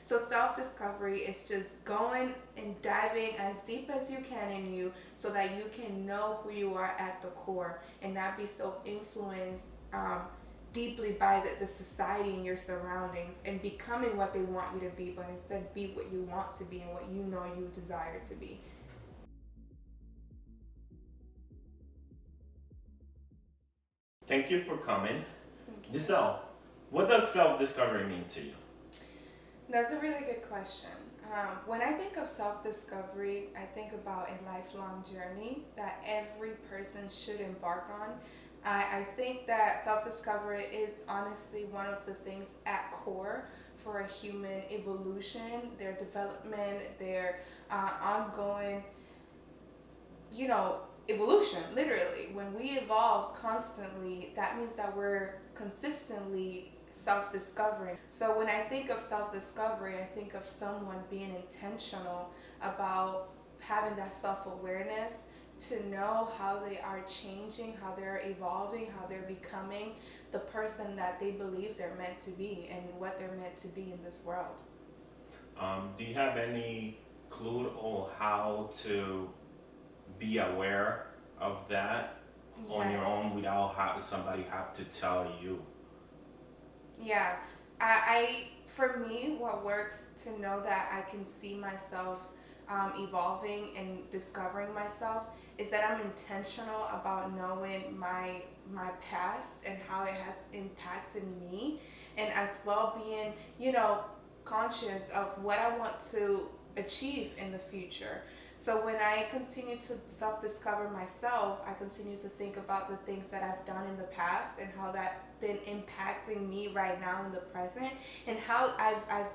So self-discovery is just going and diving as deep as you can in you so that you can know who you are at the core and not be so influenced deeply by the society and your surroundings and becoming what they want you to be, but instead be what you want to be and what you know you desire to be. Thank you for coming. Thank you. Giselle, what does self-discovery mean to you? That's a really good question. When I think of self discovery, I think about a lifelong journey that every person should embark on. I think that self discovery is honestly one of the things at core for a human evolution, their development, their ongoing, evolution, literally. When we evolve constantly, that means that we're consistently self discovering. So when I think of self discovery, I think of someone being intentional about having that self awareness to know how they are changing, how they're evolving, how they're becoming the person that they believe they're meant to be and what they're meant to be in this world. Do you have any clue on how to be aware of that on your Yes. own without having somebody have to tell you? Yeah, I for me, what works to know that I can see myself evolving and discovering myself is that I'm intentional about knowing my past and how it has impacted me, and as well being conscious of what I want to achieve in the future. So when I continue to self-discover myself, I continue to think about the things that I've done in the past and how that been impacting me right now in the present, and how I've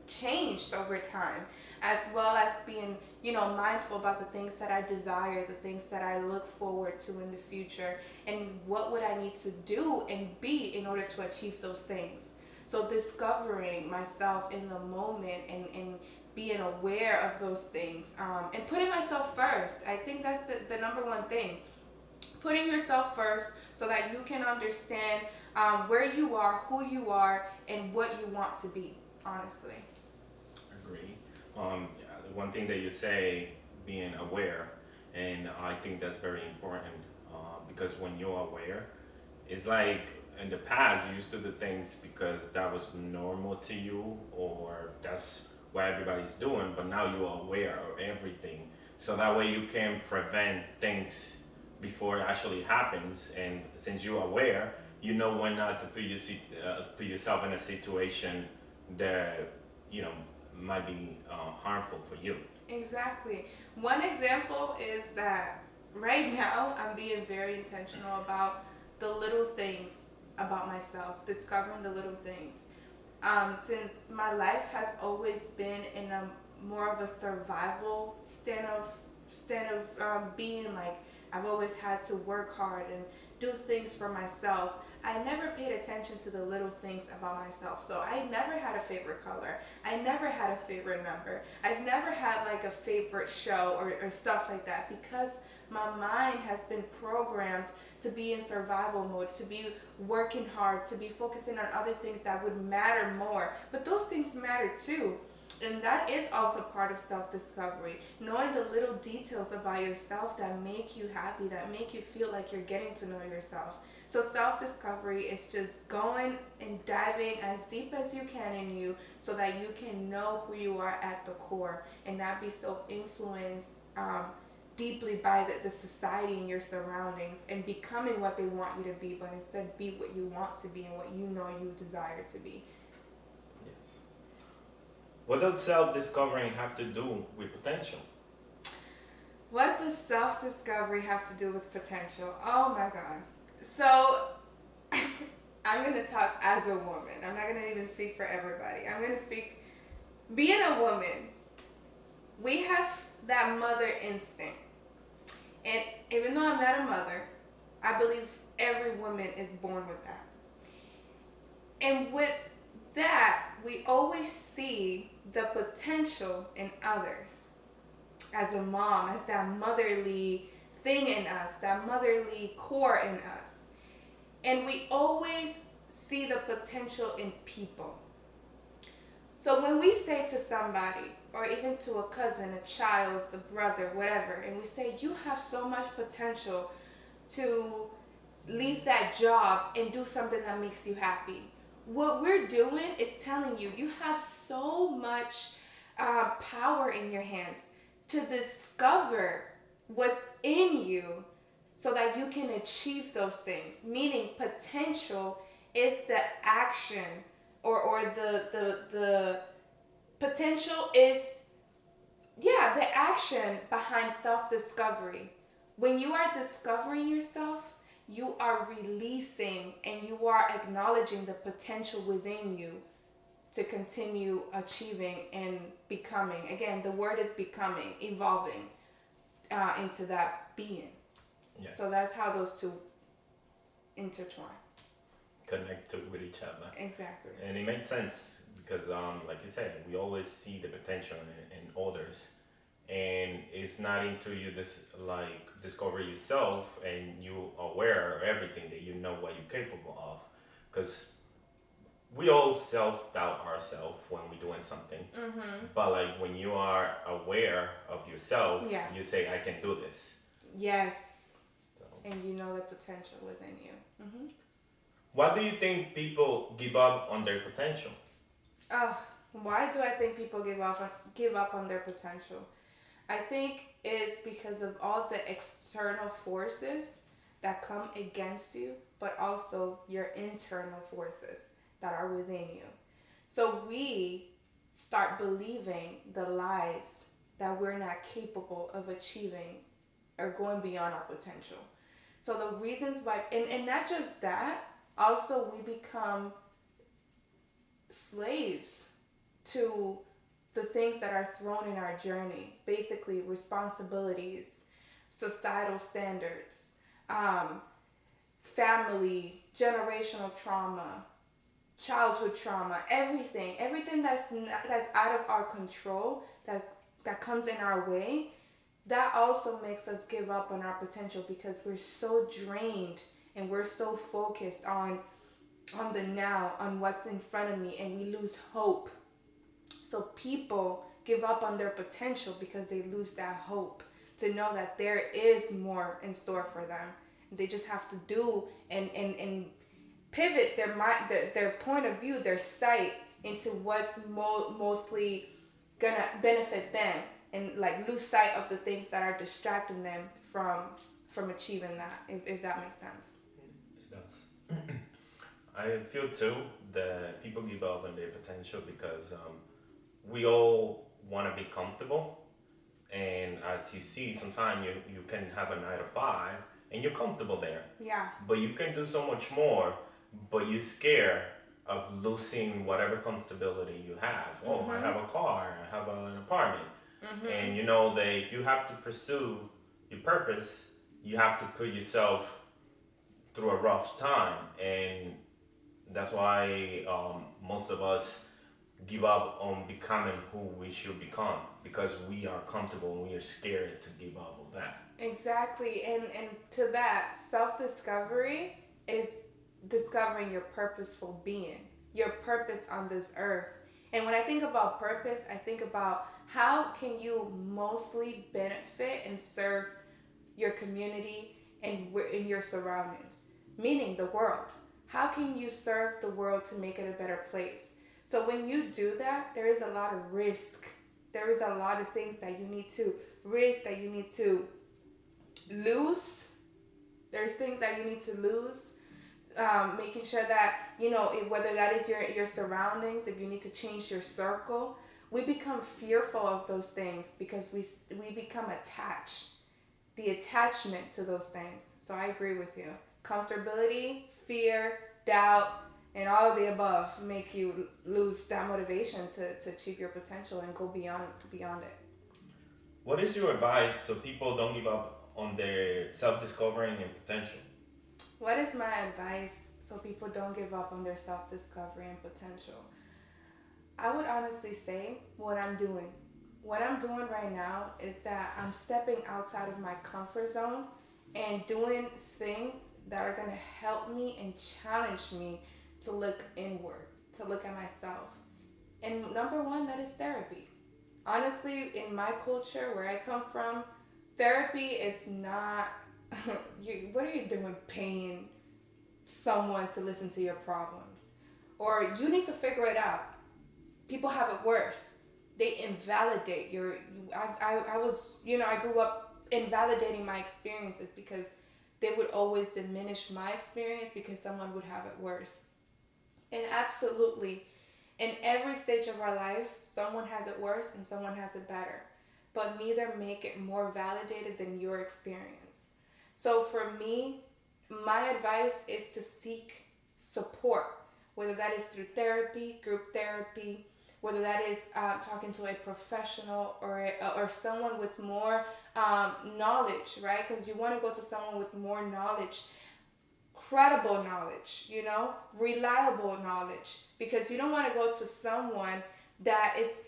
changed over time, as well as being mindful about the things that I desire, the things that I look forward to in the future, and what would I need to do and be in order to achieve those things. So discovering myself in the moment and being aware of those things, and putting myself first. I think that's the number one thing. Putting yourself first so that you can understand where you are, who you are, and what you want to be, honestly. Agree. One thing that you say, being aware, and I think that's very important because when you're aware, it's like in the past you used to do things because that was normal to you or that's what everybody's doing, but now you're aware of everything. So that way you can prevent things before it actually happens. And since you're aware, you know when not to put yourself in a situation that you know might be harmful for you. Exactly. One example is that right now I'm being very intentional about the little things about myself, discovering the little things. Since my life has always been in a more of a survival stand of being, like I've always had to work hard and do things for myself. I never paid attention to the little things about myself. So I never had a favorite color. I never had a favorite number. I've never had like a favorite show or stuff like that, because my mind has been programmed to be in survival mode, to be working hard, to be focusing on other things that would matter more. But those things matter too. And that is also part of self discovery. Knowing the little details about yourself that make you happy, that make you feel like you're getting to know yourself. So, self discovery is just going and diving as deep as you can in you so that you can know who you are at the core and not be so influenced deeply by the society and your surroundings and becoming what they want you to be, but instead be what you want to be and what you know you desire to be. Yes. What does self-discovering have to do with potential? What does self discovery have to do with potential? Oh my God. So, I'm going to talk as a woman. I'm not going to even speak for everybody. I'm going to speak, being a woman, we have that mother instinct. And even though I'm not a mother, I believe every woman is born with that. And with that, we always see the potential in others. As a mom, as that motherly thing in us, that motherly core in us. And we always see the potential in people. So when we say to somebody, or even to a cousin, a child, a brother, whatever, and we say, you have so much potential to leave that job and do something that makes you happy. What we're doing is telling you, you have so much power in your hands to discover what's in you so that you can achieve those things. Meaning, potential is the action, or the potential is, yeah, the action behind self-discovery. When you are discovering yourself, you are releasing and you are acknowledging the potential within you to continue achieving and becoming. Again, the word is becoming, evolving into that being. Yes. So that's how those two intertwine. Connect with each other. Exactly. And it makes sense because, like you said, we always see the potential in others, and it's not until you discover yourself and you aware of everything that you know what you're capable of. Because we all self-doubt ourselves when we're doing something, but like when you are aware of yourself, Yeah. you say, I can do this. Yes. So, And you know the potential within you. why do you think people give up on their potential? Oh, why do I think people give up on their potential? I think it's because of all the external forces that come against you, but also your internal forces that are within you. So we start believing the lies that we're not capable of achieving or going beyond our potential. So the reasons why, and not just that, also we become slaves to the things that are thrown in our journey. Basically, responsibilities, societal standards, family, generational trauma, childhood trauma, everything that's out of our control, that comes in our way. That also makes us give up on our potential because we're so drained and we're so focused on the now, on what's in front of me, and we lose hope. So people give up on their potential because they lose that hope to know that there is more in store for them. They just have to do and pivot their mind, their point of view, their sight into what's mostly gonna benefit them, and like lose sight of the things that are distracting them from achieving that. If that makes sense. It does. I feel too that people give up on their potential because we all want to be comfortable, and as you see, sometimes you can have a 9 to 5 and you're comfortable there. Yeah. But you can do so much more, but you're scared of losing whatever comfortability you have. Oh, I have a car, I have an apartment. And you know that if you have to pursue your purpose, you have to put yourself through a rough time. And that's why most of us give up on becoming who we should become, because we are comfortable and we are scared to give up on that. Exactly. And to that, self-discovery is discovering your purposeful being, your purpose on this earth. And when I think about purpose, I think about how can you mostly benefit and serve your community and in your surroundings, meaning the world. How can you serve the world to make it a better place? So when you do that, there is a lot of risk. There is a lot of things that you need to risk, that you need to lose. There's things that you need to lose. Making sure that, whether that is your surroundings, if you need to change your circle, we become fearful of those things because we become attached. The attachment to those things. So I agree with you. Comfortability, fear, doubt, and all of the above make you lose that motivation to achieve your potential and go beyond it. What is your advice so people don't give up on their self-discovering and potential? What is my advice so people don't give up on their self-discovery and potential? I would honestly say what I'm doing. What I'm doing right now is that I'm stepping outside of my comfort zone and doing things that are going to help me and challenge me to look inward, to look at myself. And number one, that is therapy. Honestly, in my culture where I come from, therapy is not what are you doing paying someone to listen to your problems? Or you need to figure it out. People have it worse. They invalidate your. I was, I grew up invalidating my experiences because they would always diminish my experience because someone would have it worse. And absolutely, in every stage of our life, someone has it worse and someone has it better. But neither make it more validated than your experience. So for me, my advice is to seek support, whether that is through therapy, group therapy, whether that is talking to a professional or someone with more knowledge, right? Because you want to go to someone with more knowledge, credible knowledge, reliable knowledge, because you don't want to go to someone that is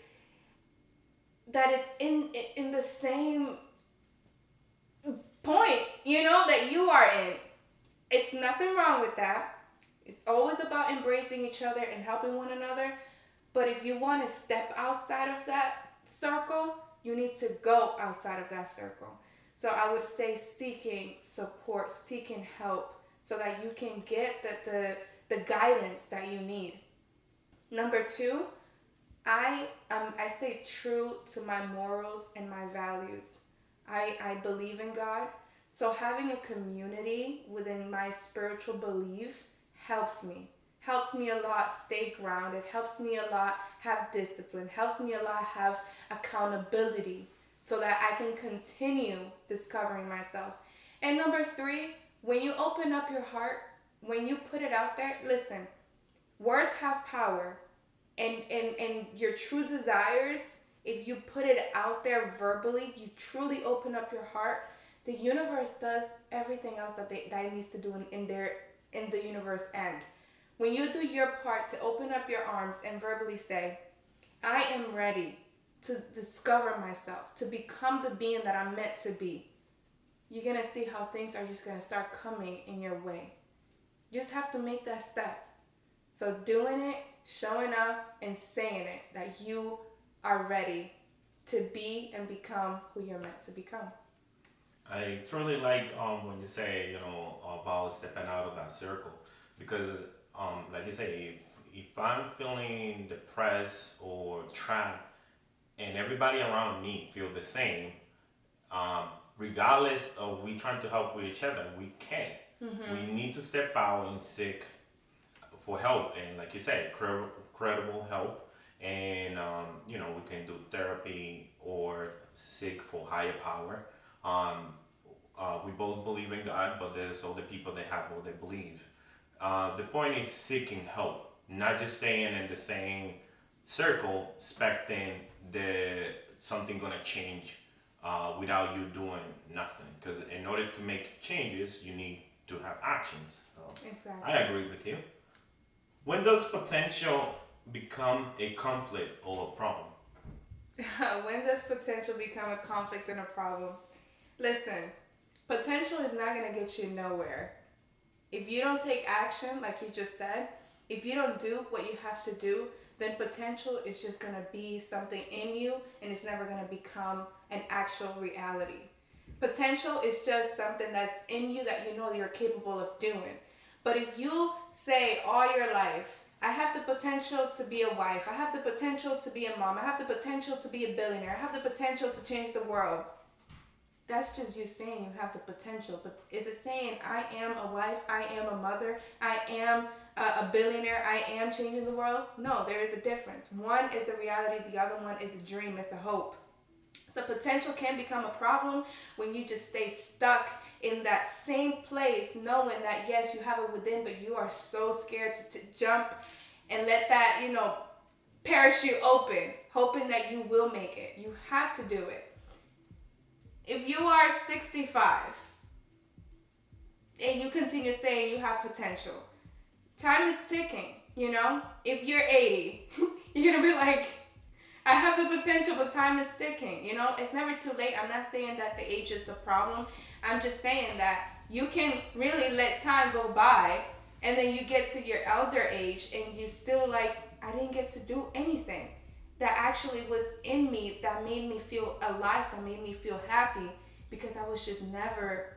that it's in the same point, that you are in. It's nothing wrong with that. It's always about embracing each other and helping one another. But if you want to step outside of that circle, you need to go outside of that circle. So I would say seeking support, seeking help, so that you can get the guidance that you need. Number two, I stay true to my morals and my values. I believe in God. So having a community within my spiritual belief helps me a lot stay grounded, helps me a lot have discipline, helps me a lot have accountability so that I can continue discovering myself. And number three, when you open up your heart, when you put it out there, listen, words have power, and your true desires, if you put it out there verbally, you truly open up your heart, the universe does everything else that it needs to do in the universe end. When you do your part to open up your arms and verbally say, I am ready to discover myself, to become the being that I'm meant to be, you're going to see how things are just going to start coming in your way. You just have to make that step. So doing it, showing up, and saying it, that you are ready to be and become who you're meant to become. I truly like when you say, about stepping out of that circle, because like you say, if I'm feeling depressed or trapped, and everybody around me feel the same, regardless of we trying to help with each other, we can't. Mm-hmm. We need to step out and seek for help, and like you said, credible help, and we can do therapy or seek for higher power. We both believe in God, but there's other people that have what they believe. The point is seeking help, not just staying in the same circle, expecting that something gonna change without you doing nothing. Because in order to make changes, you need to have actions. So exactly. I agree with you. When does potential become a conflict or a problem? When does potential become a conflict and a problem? Listen, potential is not going to get you nowhere. If you don't take action, like you just said, if you don't do what you have to do, then potential is just going to be something in you, and it's never going to become an actual reality. Potential is just something that's in you that you know you're capable of doing. But if you say all your life, I have the potential to be a wife, I have the potential to be a mom, I have the potential to be a billionaire, I have the potential to change the world, that's just you saying you have the potential. But is it saying I am a wife, I am a mother, I am a billionaire, I am changing the world? No, there is a difference. One is a reality, the other one is a dream, it's a hope. So potential can become a problem when you just stay stuck in that same place, knowing that yes, you have it within, but you are so scared to jump and let that, parachute open, hoping that you will make it. You have to do it. If you are 65 and you continue saying you have potential, time is ticking, If you're 80, you're going to be like, I have the potential, but time is ticking, It's never too late. I'm not saying that the age is the problem. I'm just saying that you can really let time go by, and then you get to your elder age and you still like, I didn't get to do anything that actually was in me that made me feel alive, that made me feel happy, because I was just never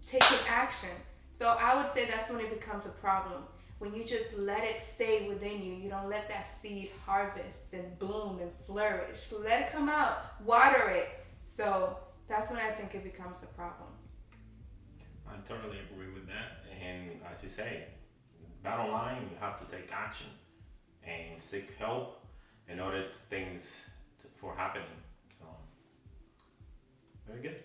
taking action. So I would say that's when it becomes a problem. When you just let it stay within you, you don't let that seed harvest and bloom and flourish. Let it come out, water it. So that's when I think it becomes a problem. I totally agree with that. And as you say, bottom line, you have to take action and seek help in order for happening. So, very good.